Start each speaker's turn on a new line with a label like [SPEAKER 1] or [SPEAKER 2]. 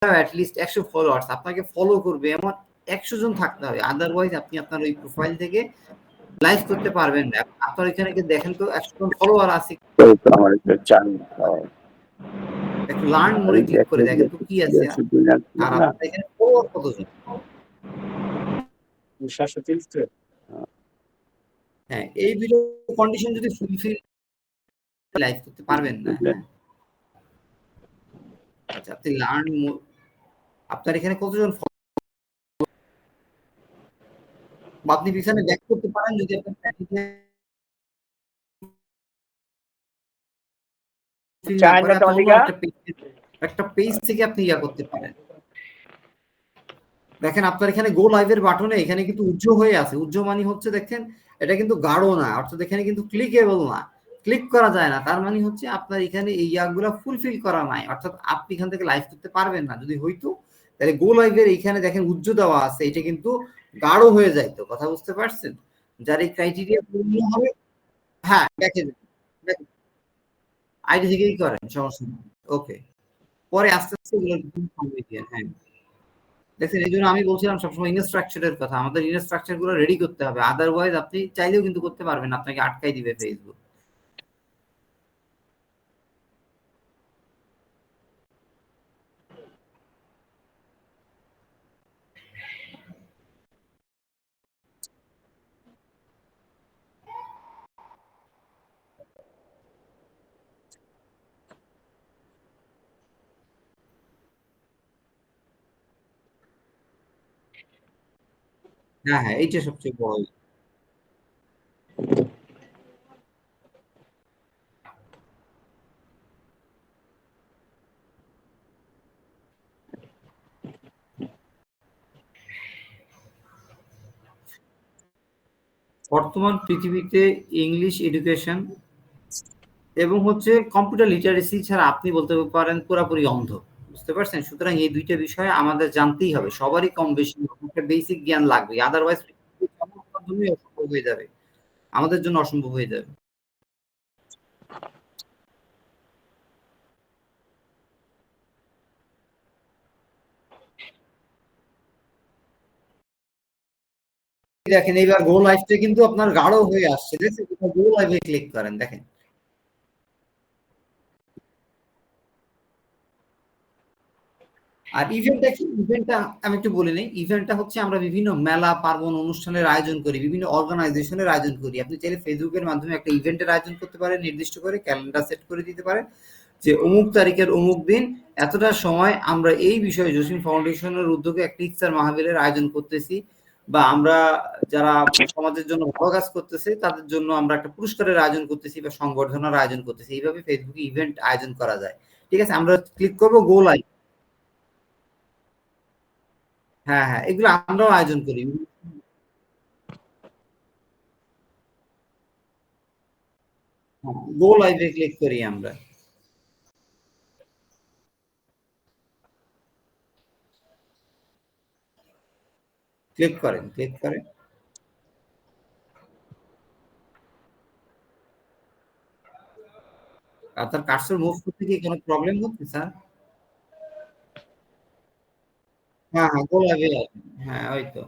[SPEAKER 1] At least 100 followers আপনাকে follow করবে এমন 100 জন থাকতে হবে, আদারওয়াইজ আপনি আপনার ওই প্রোফাইল থেকে লাইভ করতে পারবেন না। আপনার এখানে কি দেখেন তো 100 জন ফলোয়ার আছে, একটু লার্ন মোডে ক্লিক করে দেখেন তো কি আছে, আর আপনার এখানে ফলোয়ার কতজন। হ্যাঁ, এই ভিডিও কন্ডিশন যদি ফুলফিল লাইভ করতে পারবেন না। হ্যাঁ, আচ্ছা, আপনি লার্ন মোড, আপনার এখানে কতজন, আপনি পিছনে ব্যাক করতে পারেন যদি আপনার একটা পেজ থেকে আপনি ইয়া করতে পারেন। দেখেন আপনার এখানে গো লাইভের বাটনে এখানে কিন্তু উজ্জ্ব হয়ে আছে, উজ্জ্ব মানে হচ্ছে দেখেন এটা কিন্তু গাঢ় না, অর্থাৎ এখানে কিন্তু ক্লিকেবল না, ক্লিক করা যায় না, তার মানে হচ্ছে আপনার এখানে এই ইয়াগুলো ফুলফিল করা নাই, অর্থাৎ আপনি এখান থেকে লাইভ করতে পারবেন না। যদি হইতো তাহলে গো লাইভের এইখানে দেখেন উজ্জ্ব দেওয়া আছে, এটা কিন্তু গাঢ় হয়ে যাইতো, কথা বুঝতে পারছেন? যার এই ক্রাইটেরিয়া পূর্ণ হবে, হ্যাঁ দেখেন আইডি থেকেই করেন, সমস্যা নেই। ওকে, পরে আস্তে আস্তে এগুলো হ্যাঁ দেখেন, এই জন্য আমি বলছিলাম সবসময় ইনস্ট্রাকচারের কথা, আমাদের ইনস্ট্রাকচার গুলো রেডি করতে হবে, আদারওয়াইজ আপনি চাইলেও কিন্তু করতে পারবেন, আপনাকে আটকাই দিবে ফেসবুক। হ্যাঁ হ্যাঁ, এইটা সবচেয়ে বড়। বর্তমান পৃথিবীতে ইংলিশ এডুকেশন এবং হচ্ছে কম্পিউটার লিটারেসি ছাড়া আপনি বলতে পারেন পুরোপুরি অন্ধ, বুঝতে পারছেন? সুতরাং এই দুইটা বিষয়ে আমাদের জানতেই হবে, সবারই কম বেশি একটা বেসিক জ্ঞান লাগবে, আদারওয়াইজ অসম্ভব হয়ে যাবে, আমাদের জন্য অসম্ভব হয়ে যাবে। দেখেন এইবার গো লাইভটা কিন্তু আপনার গাঢ় হয়ে আসছে, দেখেন গো লাইভে ক্লিক করেন, দেখেন আর ইভেন্টটা কি, ইভেন্টটা আমি একটু বলে নেই, ইভেন্টটা হচ্ছে আমরা বিভিন্ন মেলা পার্বণ অনুষ্ঠানের আয়োজন করি, বিভিন্ন অর্গানাইজেশনের আয়োজন করি। আপনি চাইলে ফেসবুকের মাধ্যমে একটা ইভেন্টের আয়োজন করতে পারেন, নির্দিষ্ট করে ক্যালেন্ডার সেট করে দিতে পারেন যে অমুক তারিখের অমুক দিন এতটা সময় আমরা এই বিষয়ে জসিম ফাউন্ডেশনের উদ্যোগে একটা ইফতার মাহফিলের আয়োজন করতেছি, বা আমরা যারা সমাজের জন্য ভালো কাজ করতেছে তাদের জন্য আমরা একটা পুরস্কারের আয়োজন করতেছি বা সংবর্ধনার আয়োজন করতেছি, এইভাবে ফেসবুকে ইভেন্ট আয়োজন করা যায়। ঠিক আছে, আমরা ক্লিক করবো গো লাইভ। হ্যাঁ হ্যাঁ, এগুলো আমরাও আয়োজন করি। গো লাইভে ক্লিক করি আমরা, ক্লিক করেন, ক্লিক করেন। আপনার কার্সর মুভ করতে কি কোনো প্রবলেম হচ্ছে স্যার? হ্যাঁ হ্যাঁ, গো লাইভে, হ্যাঁ ওই তো।